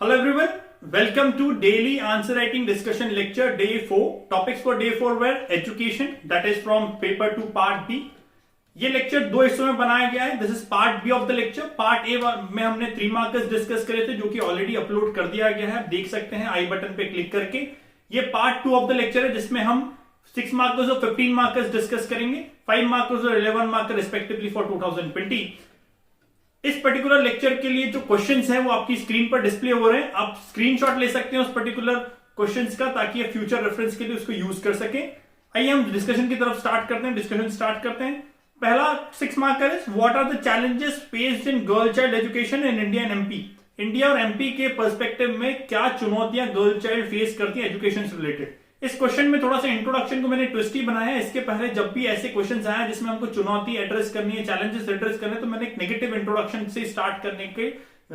Hello everyone, welcome to daily answer writing discussion lecture day 4. Topics for day 4 were education, that is from paper 2 part B. ये lecture दो हिस्सों में बनाया गया है. This is part B of the lecture. Part A में हमने 3 markers discuss करे थे जो कि ऑलरेडी अपलोड कर दिया गया है. आप देख सकते हैं आई बटन पे क्लिक करके. ये पार्ट 2 ऑफ द लेक्चर है जिसमें हम 6 मार्कर्स और 15 मार्कर्स डिस्कस करेंगे. 5 मार्कर्स और 11 मार्कर रिस्पेक्टिवली फॉर 2020. इस पर्टिकुलर लेक्चर के लिए जो क्वेश्चंस हैं वो आपकी स्क्रीन पर डिस्प्ले हो रहे हैं. आप स्क्रीनशॉट ले सकते हैं उस पर्टिकुलर क्वेश्चंस का ताकि आप फ्यूचर रेफरेंस के लिए उसको यूज कर सकें. आइए हम डिस्कशन की तरफ स्टार्ट करते हैं. डिस्कशन स्टार्ट करते हैं. पहला 6 marker is what are the challenges faced in girl child education in India and MP. India और एमपी के पर्सपेक्टिव में क्या चुनौतियां गर्ल चाइल्ड फेस करती है एजुकेशन से रिलेटेड. इस क्वेश्चन में थोड़ा सा इंट्रोडक्शन को मैंने ट्विस्टी बनाया है. इसके पहले जब भी ऐसे क्वेश्चंस आए जिसमें हमको चुनौती एड्रेस करनी है, चैलेंजेस एड्रेस करने, तो मैंने एक नेगेटिव इंट्रोडक्शन से स्टार्ट करने की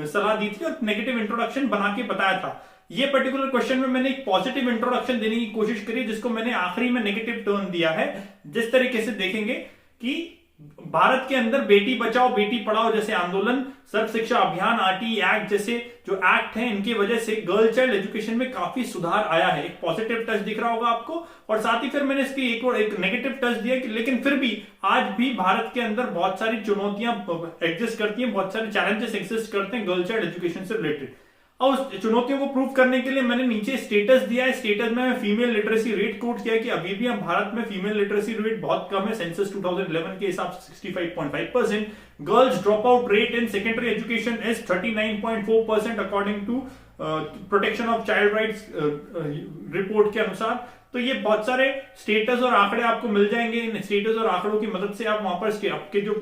सलाह दी थी और नेगेटिव इंट्रोडक्शन बना के बताया था. ये पर्टिकुलर क्वेश्चन में मैंने एक पॉजिटिव इंट्रोडक्शन देने की कोशिश करी जिसको मैंने आखिरी में नेगेटिव टर्न दिया है. जिस तरीके से देखेंगे कि भारत के अंदर बेटी बचाओ बेटी पढ़ाओ जैसे आंदोलन, सर्व शिक्षा अभियान, आरटी एक्ट जैसे जो एक्ट हैं, इनकी वजह से गर्ल चाइल्ड एजुकेशन में काफी सुधार आया है. एक पॉजिटिव टच दिख रहा होगा आपको. और साथ ही फिर मैंने इसकी एक नेगेटिव टच दिया कि लेकिन फिर भी आज भी भारत के अंदर बहुत सारी चुनौतियां एग्जिस्ट करती हैं, बहुत सारे चैलेंजेस एग्जिस्ट करते हैं गर्ल चाइल्ड एजुकेशन से रिलेटेड. और उस चुनौतियों को प्रूव करने के लिए मैंने नीचे स्टेटस दिया है. स्टेटस में मैं फीमेल लिटरेसी रेट कोट किया कि अभी भी हम भारत में फीमेल लिटरेसी रेट बहुत कम है. सेंसस 2011 के हिसाब से 65.5%. Girls drop out rate in secondary education is 39.4% according to protection of child rights report के अनुसार. तो ये बहुत सारे स्टेटस और आंकड़े आपको मिल जाएंगे. इन स्टेटस और आंकड़ों की मदद से आप वहां पर आपके जो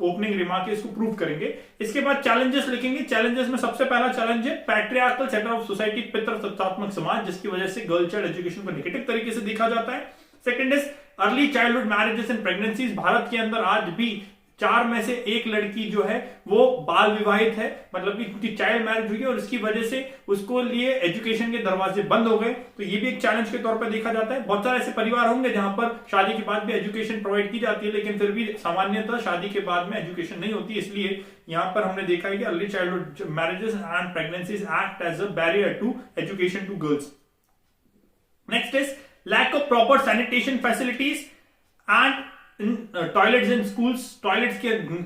ओपनिंग रिमार्क है इसको प्रूव करेंगे. इसके बाद चैलेंजेस लिखेंगे. चैलेंजेस में सबसे पहला चैलेंज है पैट्रियार्कल सेटअप ऑफ सोसाइटी, पितृसत्तात्मक समाज, जिसकी वजह से गर्ल चाइल्ड एजुकेशन को नेगेटिव तरीके से देखा जाता है. Second is early childhood marriages and pregnancies. Bharat के अंदर आज भी 4 में से 1 लड़की जो है वो बाल विवाहित है, मतलब कि उनकी चाइल्ड मैरिज हुई है और इसकी वजह से उसको लिए एजुकेशन के दरवाजे बंद हो गए. तो ये भी एक चैलेंज के तौर पर देखा जाता है. बहुत सारे ऐसे परिवार होंगे जहां पर शादी के बाद भी एजुकेशन प्रोवाइड की जाती है लेकिन फिर भी सामान्यतः शादी के बाद में एजुकेशन नहीं होती. इसलिए यहां पर हमने देखा है कि early childhood marriages and pregnancies act as a barrier to education to girls. Next is lack of proper sanitation facilities and toilets in schools. Toilets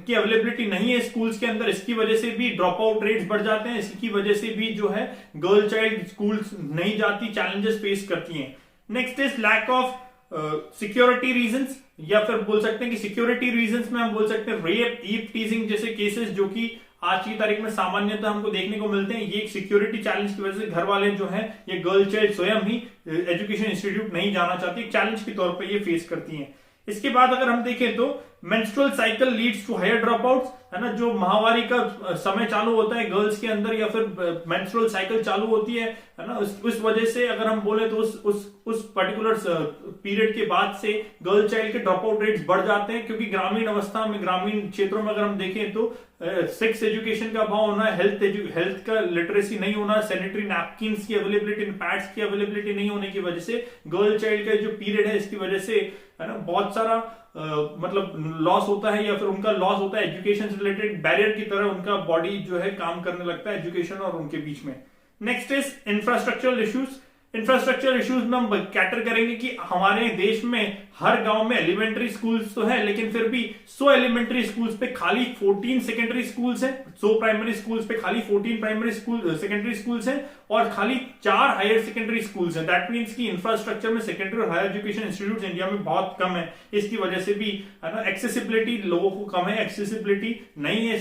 की अवेलेबिलिटी नहीं है स्कूल्स के अंदर. इसकी वजह से भी ड्रॉप आउट रेट्स बढ़ जाते हैं. इसकी वजह से भी जो है गर्ल चाइल्ड स्कूल्स नहीं जाती, चैलेंजेस फेस करती हैं. Next is lack of security reasons, या फिर बोल सकते हैं कि सिक्योरिटी रीजंस में हम बोल सकते हैं रेप, ईव टीजिंग जैसे केसेस जो कि आज की तारीख में सामान्यतः हमको देखने को मिलते हैं. ये एक सिक्योरिटी चैलेंज की वजह से घर वाले जो है ये गर्ल चाइल्ड स्वयं ही एजुकेशन इंस्टीट्यूट नहीं जाना चाहती. चैलेंज के तौर पर ये फेस करती हैं. इसके बाद अगर हम देखें तो menstrual cycle leads to higher drop outs, है ना. जो माहवारी का समय चालू होता है गर्ल्स के अंदर या फिर मेंस्ट्रुअल साइकिल चालू होती है ना, उस वजह से अगर हम बोले तो उस पर्टिकुलर पीरियड के बाद से गर्ल चाइल्ड के ड्रॉप आउट रेट्स बढ़ जाते हैं. क्योंकि ग्रामीण अवस्था में, ग्रामीण क्षेत्रों में अगर हम देखें तो सेक्स एजुकेशन का अभाव होना, हेल्थ का लिटरेसी नहीं होना, सैनिटरी नैपकिन्स की अवेलेबिलिटी, पैड्स की अवेलेबिलिटी नहीं होने की वजह से गर्ल चाइल्ड का जो पीरियड है इसकी वजह से, है ना, बहुत सारा मतलब लॉस होता है या फिर उनका लॉस होता है एजुकेशन से रिलेटेड. बैरियर की तरह उनका बॉडी जो है काम करने लगता है एजुकेशन और उनके बीच में. Next is infrastructural issues. Infrastructure issues में हम कैटर करेंगे कि हमारे देश में हर गांव में एलिमेंट्री स्कूल्स तो है लेकिन फिर भी 100 एलिमेंट्री स्कूल्स पे खाली 14 सेकेंडरी स्कूल्स हैं. 100 प्राइमरी स्कूल्स पे खाली 14 प्राइमरी स्कूल सेकेंडरी स्कूल्स हैं और खाली 4 हायर सेकेंडरी स्कूल्स हैं. दैट मींस कि इंफ्रास्ट्रक्चर में सेकेंडरी और हायर एजुकेशन इंस्टीट्यूट इंडिया में बहुत कम है. इसकी वजह से भी, है ना, एक्सेसिबिलिटी लोगों को कम है, एक्सेसिबिलिटी नहीं है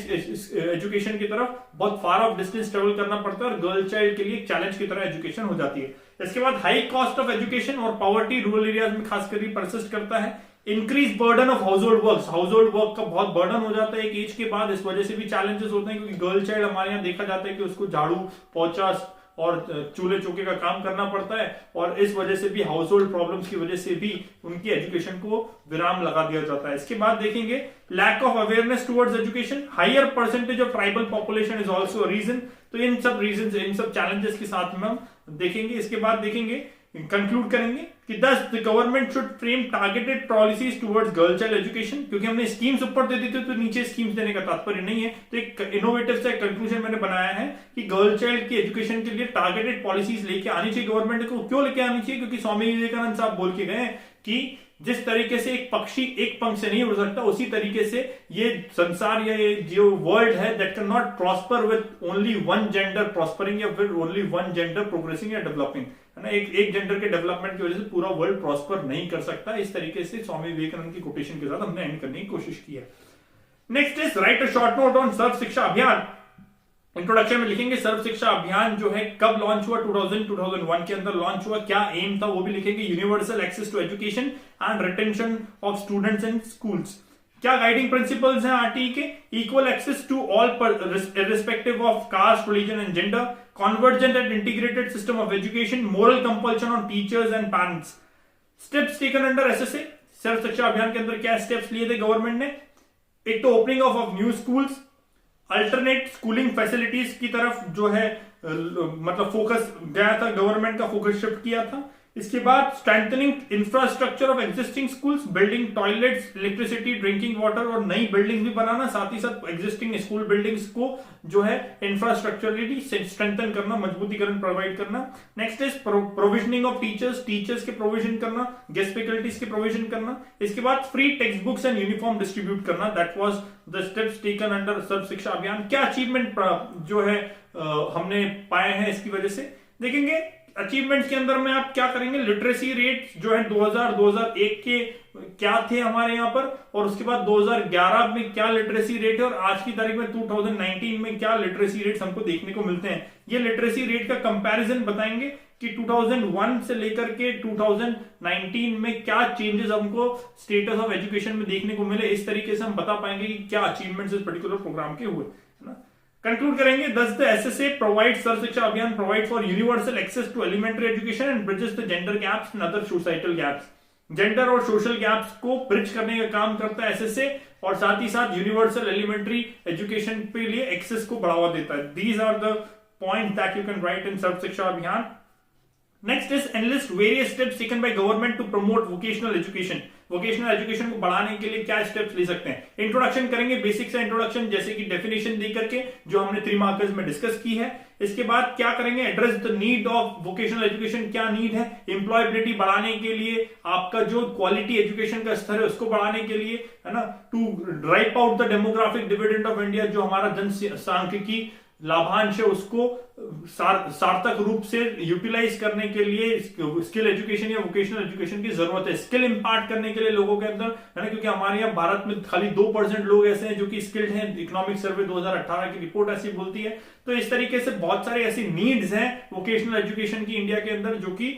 एजुकेशन की तरफ. बहुत फार ऑफ डिस्टेंस ट्रेवल करना पड़ता है और गर्ल चाइल्ड के लिए एक चैलेंज की तरह एजुकेशन हो जाती है. इसके बाद हाई कॉस्ट ऑफ एजुकेशन और पॉवर्टी रूरल एरियाज में खासकर परसिस्ट करता है. Increase burden of house hold work का बहुत बर्डन हो जाता है एक एज के बाद. इस वजह से भी चैलेंजेस होते हैं क्योंकि गर्ल चाइल्ड हमारे यहाँ देखा जाता है कि उसको झाड़ू पोछा और चूल्हे चौके का काम करना पड़ता है और इस वजह से भी हाउस होल्ड प्रॉब्लम्स की वजह से भी उनकी एजुकेशन को विराम लगा दिया जाता है. इसके बाद देखेंगे lack of awareness towards education. Higher percentage of tribal population is also reason. तो इन सब रीजन, इन सब चैलेंजेस के साथ में हम देखेंगे. इसके बाद देखेंगे कंक्लूड करेंगे कि दस the government should frame targeted policies towards girl child education, क्योंकि हमने स्कीम्स ऊपर दे दी थी तो नीचे स्कीम्स देने का तात्पर्य नहीं है, तो एक इनोवेटिव सा कंक्लूजन मैंने बनाया है कि गर्ल चाइल्ड की एजुकेशन के लिए टारगेटेड पॉलिसीज लेके आनी चाहिए गवर्नमेंट को। क्यों लेके आनी चाहिए? क्योंकि स्वामी विवेकानंद साहब बोल के गए कि जिस तरीके से एक पक्षी एक पंख से नहीं उड़ सकता, उसी तरीके से ये संसार या ये जो वर्ल्ड है that can not prosper with only one gender prospering या फिर ओनली वन जेंडर प्रोग्रेसिंग या डेवलपिंग, है ना। एक जेंडर के डेवलपमेंट की वजह से पूरा वर्ल्ड प्रॉस्पर नहीं कर सकता। इस तरीके से स्वामी विवेकानंद की कोटेशन के साथ हमने एंड करने की कोशिश की है। Next is write a short note on Sarva Shiksha Abhiyan. Introduction में लिखेंगे सर्व शिक्षा अभियान जो है कब लॉन्च हुआ, 2001 के अंदर लॉन्च हुआ, क्या एम था वो भी लिखेंगे। Universal access to education and retention of students in schools. क्या गाइडिंग प्रिंसिपल्स हैं आरटीई के? Equal access to all irrespective of caste, religion and gender, convergent and integrated system of education, moral compulsion on teachers and parents. Steps taken under SSA. Sarva Shiksha Abhiyan के अंदर क्या steps लिए थे government ने? एक तो opening of new schools, alternate schooling facilities की तरफ जो है मतलब फोकस गया था, गवर्नमेंट का फोकस शिफ्ट किया था। इसके बाद strengthening infrastructure of existing schools, building toilets, electricity, drinking water और नई बिल्डिंग्स भी बनाना, साथ ही साथ एग्जिस्टिंग स्कूल बिल्डिंग्स को जो है इंफ्रास्ट्रक्चरली स्ट्रेंथन करना, मजबूतीकरण प्रोवाइड करना। Next is provisioning of teachers के प्रोविजन करना, गेस्ट फैकल्टीज के प्रोविजन करना। इसके बाद free text books and uniform distribute करना। That was the steps taken under Sarva Shiksha Abhiyan. क्या अचीवमेंट जो है हमने पाए हैं इसकी वजह से देखेंगे। अचीवमेंट्स के अंदर में आप क्या करेंगे, लिटरेसी रेट जो है 2001 के क्या थे हमारे यहाँ पर, और उसके बाद 2011 में क्या लिटरेसी रेट है और आज की तारीख में 2019 में क्या लिटरेसी रेट्स हमको देखने को मिलते हैं। ये लिटरेसी रेट का कंपैरिजन बताएंगे कि 2001 से लेकर के 2019 में क्या चेंजेस हमको स्टेटस ऑफ एजुकेशन में देखने को मिले। इस तरीके से हम बता पाएंगे कि क्या अचीवमेंट्स इस पर्टिकुलर प्रोग्राम के हुए, है ना। कंक्लूड करेंगे, thus the SSA provides सर्व शिक्षा अभियान provide for universal access to elementary education and bridges the gender gaps and other societal gaps। Gender और सोशल गैप्स को ब्रिज करने का काम करता है एसएसए, और साथ ही साथ यूनिवर्सल एलिमेंट्री एजुकेशन के लिए एक्सेस को बढ़ावा देता है। These are the points that you can write in Sarva Shiksha Abhiyan. Next is enlist various steps taken by government to promote vocational education. Vocational education को बढ़ाने के लिए क्या स्टेप्स ले सकते हैं। इंट्रोडक्शन करेंगे, बेसिक से इंट्रोडक्शन जैसे कि डेफिनेशन दे करके जो हमने 3 मार्कर्स में डिस्कस की है। इसके बाद क्या करेंगे, address the need of vocational education. क्या नीड है, एम्प्लॉयबिलिटी बढ़ाने के लिए, आपका जो क्वालिटी एजुकेशन का स्तर है उसको बढ़ाने के लिए, है ना। To drive out the demographic dividend of India, जो हमारा जनसांख्यिकी लाभांश है उसको सार्थक रूप से यूटिलाइज करने के लिए स्किल एजुकेशन या वोकेशनल एजुकेशन की जरूरत है। स्किल इंपार्ट करने के लिए लोगों के अंदर, है ना, क्योंकि हमारे यहाँ भारत में खाली 2% लोग ऐसे हैं जो कि स्किल्ड हैं। इकोनॉमिक सर्वे 2018 की रिपोर्ट ऐसी बोलती है। तो इस तरीके से बहुत सारी ऐसी नीड्स हैं वोकेशनल एजुकेशन की इंडिया के अंदर, जो कि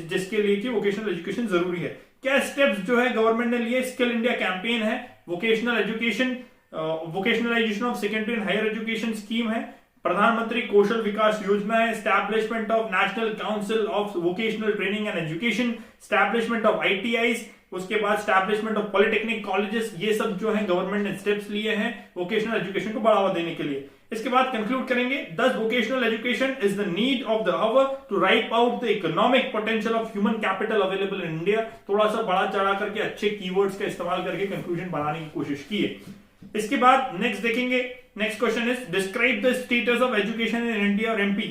जिसके लिए कि वोकेशनल एजुकेशन जरूरी है। क्या स्टेप्स जो है गवर्नमेंट ने लिए, स्किल इंडिया कैंपेन है, vocational education, vocationalisation of secondary and higher education scheme है, प्रधानमंत्री कौशल विकास योजना है, establishment of national council of vocational training and education, establishment of ITIs, उसके बाद स्टैब्लिशमेंट ऑफ पॉलिटेक्निक कॉलेजेस। ये सब जो है गवर्नमेंट ने स्टेप्स लिए हैं वोकेशनल एजुकेशन को बढ़ावा देने के लिए। इसके बाद कंक्लूड करेंगे, दस vocational education is the need of the hour to ripe out the economic potential of human capital available in India. थोड़ा सा बड़ा चढ़ा करके अच्छे कीवर्ड्स का इस्तेमाल करके कंक्लूजन बनाने की कोशिश की है। इसके बाद नेक्स्ट देखेंगे, next question is describe the status of education in India और एमपी।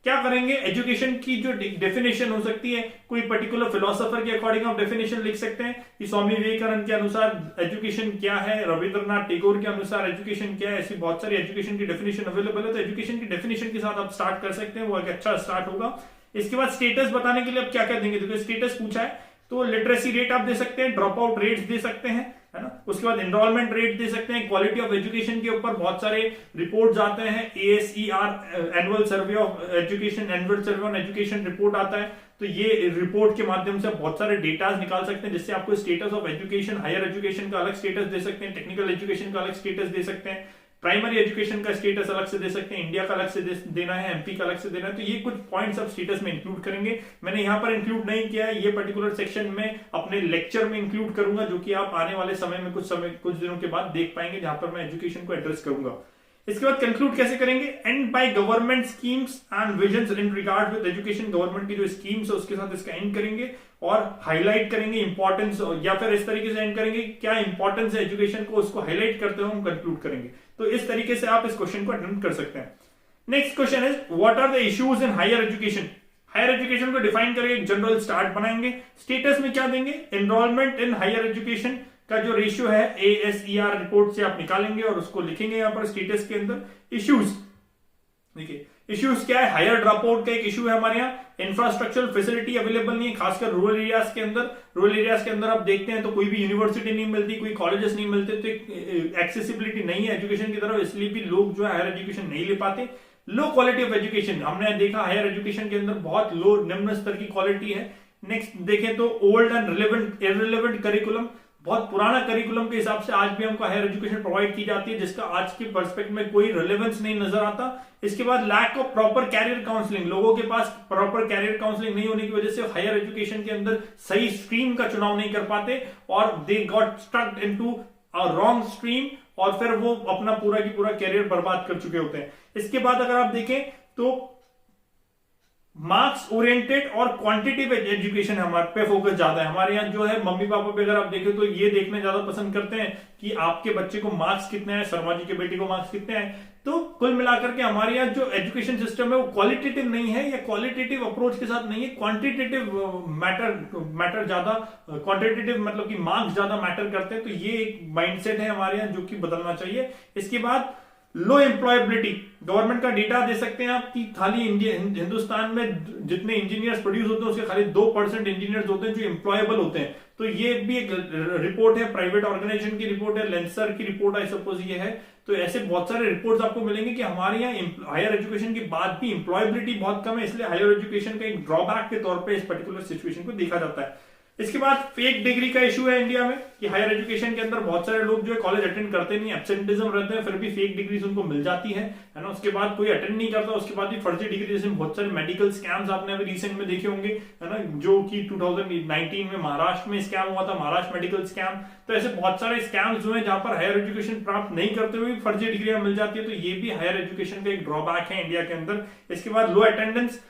क्या करेंगे, एजुकेशन की जो डेफिनेशन हो सकती है, कोई पर्टिकुलर फिलोसोफर के अकॉर्डिंग आप डेफिनेशन लिख सकते हैं कि स्वामी विवेकानंद के अनुसार एजुकेशन क्या है, रविंद्रनाथ टैगोर के अनुसार एजुकेशन क्या है। ऐसी बहुत सारी एजुकेशन की डेफिनेशन अवेलेबल है, तो एजुकेशन की डेफिनेशन के साथ आप स्टार्ट कर सकते हैं, वो एक अच्छा स्टार्ट होगा। इसके बाद स्टेटस बताने के लिए आप क्या क्या देंगे, देखो स्टेटस पूछा है तो लिटरेसी रेट आप दे सकते हैं, ड्रॉप आउट रेट्स दे सकते हैं, है ना। उसके बाद एनरोलमेंट रेट दे सकते हैं, क्वालिटी ऑफ एजुकेशन के ऊपर बहुत सारे रिपोर्ट्स आते हैं, ASER annual survey of education, annual survey on education report आता है। तो ये रिपोर्ट के माध्यम से बहुत सारे डेटाज निकाल सकते हैं, जिससे आपको status of education, higher education का अलग स्टेटस दे सकते हैं, टेक्निकल एजुकेशन का अलग स्टेटस दे सकते हैं, प्राइमरी एजुकेशन का स्टेटस अलग से दे सकते हैं, इंडिया का अलग से देना है, एमपी का अलग से देना है। तो ये कुछ पॉइंट्स आप स्टेटस में इंक्लूड करेंगे। मैंने यहाँ पर इंक्लूड नहीं किया है, ये पर्टिकुलर सेक्शन में अपने लेक्चर में इंक्लूड करूंगा, जो कि आप आने वाले समय में कुछ दिनों के बाद देख पाएंगे, जहां पर मैं एजुकेशन को एड्रेस करूंगा। इसके बाद कंक्लूड कैसे करेंगे, and by government schemes and visions in regard with education, government की जो स्कीम्स है उसके साथ इसका एंड करेंगे और हाईलाइट करेंगे इंपॉर्टेंस, या फिर इस तरीके से एंड करेंगे क्या इंपॉर्टेंस है एजुकेशन को, उसको हाईलाइट करते हुए हम कंक्लूड करेंगे। तो इस तरीके से आप इस क्वेश्चन को अटेम्प्ट कर सकते हैं। Next question is what are the issues in higher education. Higher education को डिफाइन करके एक जनरल स्टार्ट बनाएंगे। स्टेटस में क्या देंगे, एनरोलमेंट इन हायर एजुकेशन का जो रेशियो है ASER रिपोर्ट से आप निकालेंगे और उसको लिखेंगे यहां पर स्टेटस के अंदर। इश्यूज देखिए, इश्यूज क्या है, हायर ड्रॉप आउट का एक इशू है हमारे यहाँ, इंफ्रास्ट्रक्चरल फैसिलिटी अवेलेबल नहीं है खासकर रूरल एरियाज के अंदर। रूरल एरियाज के अंदर आप देखते हैं तो कोई भी यूनिवर्सिटी नहीं मिलती, कोई कॉलेजेस नहीं मिलते, तो एक्सेसिबिलिटी नहीं है एजुकेशन की तरफ, इसलिए भी लोग जो है हायर एजुकेशन नहीं ले पाते। लो क्वालिटी ऑफ एजुकेशन, हमने देखा हायर एजुकेशन के अंदर बहुत लो निम्न स्तर की क्वालिटी है। नेक्स्ट देखें तो old and relevant irrelevant curriculum, बहुत पुराना करिकुलम के हिसाब से आज भी हमको हायर एजुकेशन प्रोवाइड की जाती है जिसका आज के पर्सपेक्टिव में कोई रिलेवेंस नहीं नजर आता। इसके बाद lack of proper career counselling, लोगों के पास प्रॉपर कैरियर काउंसलिंग नहीं होने की वजह से हायर एजुकेशन के अंदर सही स्ट्रीम का चुनाव नहीं कर पाते और they got stuck into a wrong stream और फिर वो अपना पूरा की पूरा कैरियर बर्बाद कर चुके होते हैं। इसके बाद अगर आप देखें तो मार्क्स ओरिएंटेड और क्वांटिटेटिव एजुकेशन हमारे पे फोकस ज्यादा है। हमारे यहाँ जो है मम्मी पापा पे अगर आप देखें तो ये देखना ज्यादा पसंद करते हैं कि आपके बच्चे को मार्क्स कितने हैं, शर्मा जी के बेटे को मार्क्स कितने हैं। तो कुल मिलाकर के हमारे यहाँ जो एजुकेशन सिस्टम है वो क्वालिटेटिव नहीं है या क्वालिटेटिव अप्रोच के साथ नहीं है, क्वांटिटेटिव मैटर ज्यादा, क्वांटिटेटिव मतलब कि मार्क्स ज्यादा मैटर करते हैं। तो ये एक माइंडसेट है हमारे यहाँ जो कि बदलना चाहिए। इसके बाद लो एम्प्लॉयबिलिटी, गवर्नमेंट का डेटा दे सकते हैं आप कि खाली हिंदुस्तान में जितने इंजीनियर्स प्रोड्यूस होते हैं उसके खाली 2% इंजीनियर्स होते हैं जो एम्प्लॉयबल होते हैं। तो ये भी एक रिपोर्ट है, प्राइवेट ऑर्गेनाइजेशन की रिपोर्ट है, लेंसर की रिपोर्ट आई सपोज ये है। तो ऐसे बहुत सारे रिपोर्ट्स आपको मिलेंगे कि हमारे यहाँ हायर एजुकेशन के बाद भी एम्प्लॉयबिलिटी बहुत कम है, इसलिए हायर एजुकेशन का एक ड्रॉबैक के तौर पर इस पर्टिकुलर सिचुएशन को देखा जाता है। इसके बाद फेक डिग्री का इशू है इंडिया में कि हायर एजुकेशन के अंदर बहुत सारे लोग जो है कॉलेज अटेंड करते नहीं, एब्सेंटिज्म रहते हैं, फिर भी फेक डिग्रीज उनको मिल जाती है ना। उसके बाद कोई अटेंड नहीं करता, उसके बाद भी फर्जी डिग्री, जैसे बहुत सारे मेडिकल स्कैम्स आपने अभी रिसेंट में देखे होंगे है ना, जो कि 2019 में महाराष्ट्र में स्कैम हुआ था, महाराष्ट्र मेडिकल स्कैम। तो ऐसे बहुत सारे स्कैम्स जो है जहां पर हायर एजुकेशन प्राप्त नहीं करते हुए फर्जी डिग्रियां मिल जाती है। तो ये भी हायर एजुकेशन का एक ड्रॉबैक है इंडिया के अंदर। इसके बाद लो अटेंडेंस।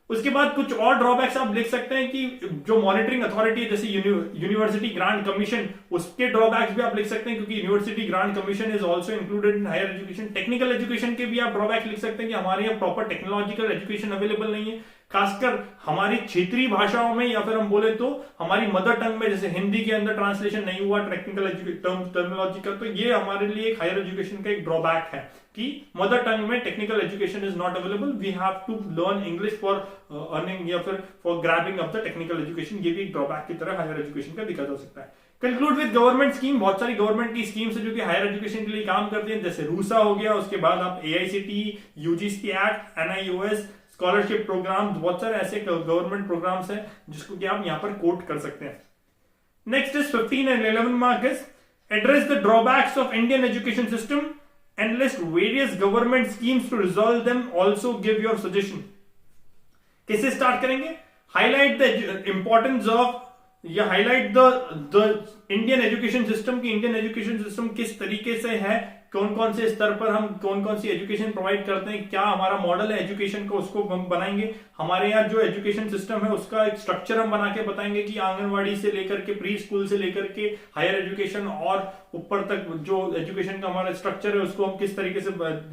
उसके बाद कुछ और ड्रॉबैक्स आप लिख सकते हैं कि जो मॉनिटरिंग अथॉरिटी है जैसे यूनिवर्सिटी ग्रांट कमीशन, उसके ड्रॉबैक्स भी आप लिख सकते हैं क्योंकि university grant commission is also included in higher education. Technical education के भी आप ड्रॉबैक लिख सकते हैं कि हमारे यहाँ प्रॉपर टेक्नोलॉजिकल एजुकेशन अवेलेबल नहीं है, खासकर हमारी क्षेत्रीय भाषाओं में, या फिर हम बोले तो हमारी मदर टंग में, जैसे हिंदी के अंदर ट्रांसलेशन नहीं हुआ टेक्निकल टर्मिनोलॉजी का। तो ये हमारे लिए एक हायर एजुकेशन का एक ड्रॉबैक है कि मदर टंग में technical education is not available, we have to learn English for earning या फिर for grabbing of the technical education. ये भी एक ड्रॉबैक की तरह हायर एजुकेशन का देखा जा सकता है। कंक्लूड विद गवर्नमेंट स्कीम, बहुत सारी गवर्नमेंट की स्कीम्स है जो कि हायर एजुकेशन के लिए काम करती है, जैसे रूसा हो गया, उसके बाद आप AICTE, UGC act, NIOS, scholarship program, बहुत सारे ऐसे गवर्नमेंट प्रोग्राम्स हैं जिसको कि आप यहां पर कोट कर सकते हैं। Next is 15 and 11 mark is address the drawbacks of Indian education system and list various government schemes to resolve them, also give your suggestion। किससे स्टार्ट करेंगे, हाईलाइट द इंपॉर्टेंस ऑफ या highlight the Indian education system की Indian education system किस तरीके से है, कौन कौन से स्तर पर हम कौन कौन सी एजुकेशन प्रोवाइड करते हैं, क्या हमारा मॉडल है एजुकेशन का, उसको हम बनाएंगे। हमारे यहाँ जो एजुकेशन सिस्टम है उसका एक स्ट्रक्चर हम बना के बताएंगे कि आंगनवाड़ी से लेकर के प्री स्कूल से लेकर के हायर एजुकेशन और ऊपर तक जो एजुकेशन का हमारा स्ट्रक्चर है उसको हम किस तरीके से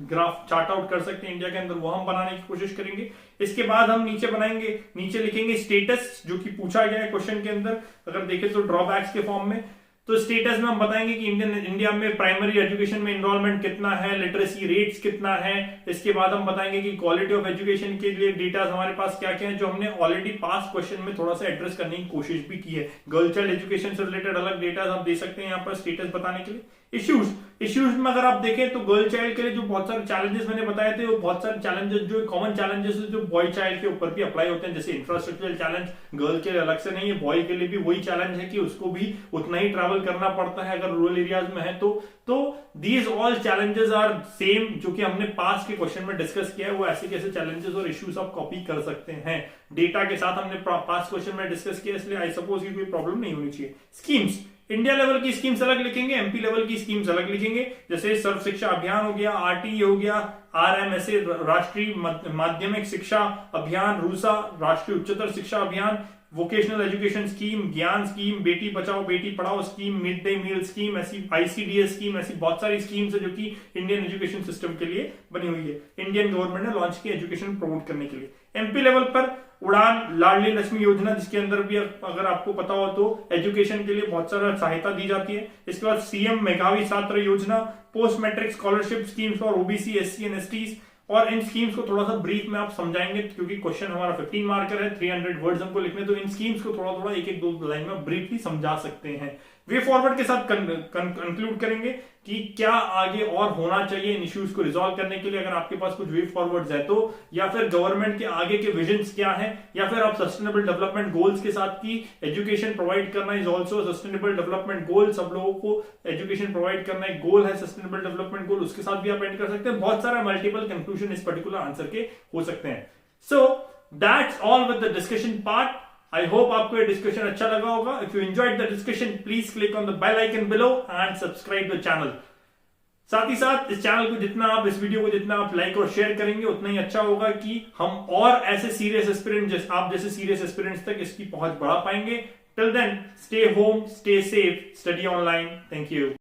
ग्राफ चार्ट आउट कर सकते हैं इंडिया के अंदर, वो हम बनाने की कोशिश करेंगे। इसके बाद हम नीचे बनाएंगे, नीचे लिखेंगे स्टेटस जो कि पूछा गया है क्वेश्चन के अंदर, अगर देखें तो ड्रॉबैक्स के फॉर्म में। तो स्टेटस में हम बताएंगे कि इंडिया में प्राइमरी एजुकेशन में एनरोलमेंट कितना है, लिटरेसी रेट्स कितना है। इसके बाद हम बताएंगे कि क्वालिटी ऑफ एजुकेशन के लिए डेटा हमारे पास क्या क्या है, जो हमने ऑलरेडी पास्ट क्वेश्चन में थोड़ा सा एड्रेस करने की कोशिश भी की है। गर्ल चाइल्ड एजुकेशन से रिलेटेड अलग डेटा हम दे सकते हैं यहाँ पर स्टेटस बताने के लिए। इश्यूज में अगर आप देखें तो गर्ल चाइल्ड के लिए जो बहुत सारे चैलेंजेस मैंने बताए थे, वो बहुत सारे चैलेंजेस जो कॉमन चैलेंजेस जो बॉय चाइल्ड के ऊपर भी अप्लाई होते हैं, जैसे इंफ्रास्ट्रक्चरल चैलेंज गर्ल के लिए अलग से नहीं है, बॉय के लिए भी वही चैलेंज है कि उसको भी उतना ही ट्रैवल करना पड़ता है अगर रूरल एरियाज में है तो these all challenges are same, जो कि हमने पास के क्वेश्चन में डिस्कस किया है। वो ऐसे कैसे चैलेंजेस और इश्यूज आप कॉपी कर सकते हैं, डेटा के साथ हमने पास क्वेश्चन में डिस्कस किया, इसलिए आई सपोज की कोई प्रॉब्लम नहीं होनी चाहिए। स्कीम्स, इंडिया लेवल की स्कीम्स अलग लिखेंगे, एमपी लेवल की स्कीम्स अलग लिखेंगे, जैसे सर्व शिक्षा अभियान हो गया, आरटीई हो गया, आरएमएसए राष्ट्रीय माध्यमिक शिक्षा अभियान, रूसा राष्ट्रीय Uchchatar Shiksha Abhiyan, vocational education scheme, Gyan scheme, Beti Bachao Beti Padhao scheme, mid day meal scheme, ऐसी आईसीडीएस स्कीम, ऐसी बहुत सारी स्कीम्स है जो कि इंडियन एजुकेशन सिस्टम के लिए बनी हुई है, इंडियन गवर्नमेंट ने लॉन्च की एजुकेशन प्रमोट करने के लिए। एमपी लेवल पर उड़ान लाडली लक्ष्मी योजना, जिसके अंदर भी अगर आपको पता हो तो एजुकेशन के लिए बहुत सारा सहायता दी जाती है। इसके बाद CM Medhavi Chhatra Yojana, post matric scholarship schemes for OBC, SC and STs, और इन स्कीम्स को थोड़ा सा ब्रीफ में आप समझाएंगे क्योंकि क्वेश्चन हमारा 15 मार्कर है, 300 वर्ड्स हमको लिखने, तो इन स्कीम्स को थोड़ा थोड़ा एक एक दो लाइन में ब्रीफली समझा सकते हैं। वे फॉरवर्ड के साथ कंक्लूड करेंगे कि क्या आगे और होना चाहिए इन इश्यूज को रिजॉल्व करने के लिए, अगर आपके पास कुछ वे फॉरवर्ड्स है तो, या फिर गवर्नमेंट के आगे के विजन्स क्या है, या फिर आप सस्टेनेबल डेवलपमेंट गोल्स के साथ की एजुकेशन प्रोवाइड करना is also sustainable development goal, सब लोगों को एजुकेशन प्रोवाइड करना एक गोल है सस्टेनेबल डेवलपमेंट गोल, उसके साथ भी आप एंड कर सकते हैं। बहुत सारा मल्टीपल कंक्लूजन इस पर्टिकुलर आंसर के हो सकते हैं। So that's all with the discussion part. I hope आपको ये डिस्कशन अच्छा लगा होगा। If you enjoyed the discussion please click on the bell icon below and subscribe the channel. साथ ही साथ इस चैनल को जितना आप, इस वीडियो को जितना आप लाइक और शेयर करेंगे उतना ही अच्छा होगा कि हम और ऐसे सीरियस एस्पिरेंट, आप जैसे सीरियस एस्पिरेंट्स तक इसकी पहुंच बढ़ा पाएंगे। Till then stay home, stay safe, study online. Thank you.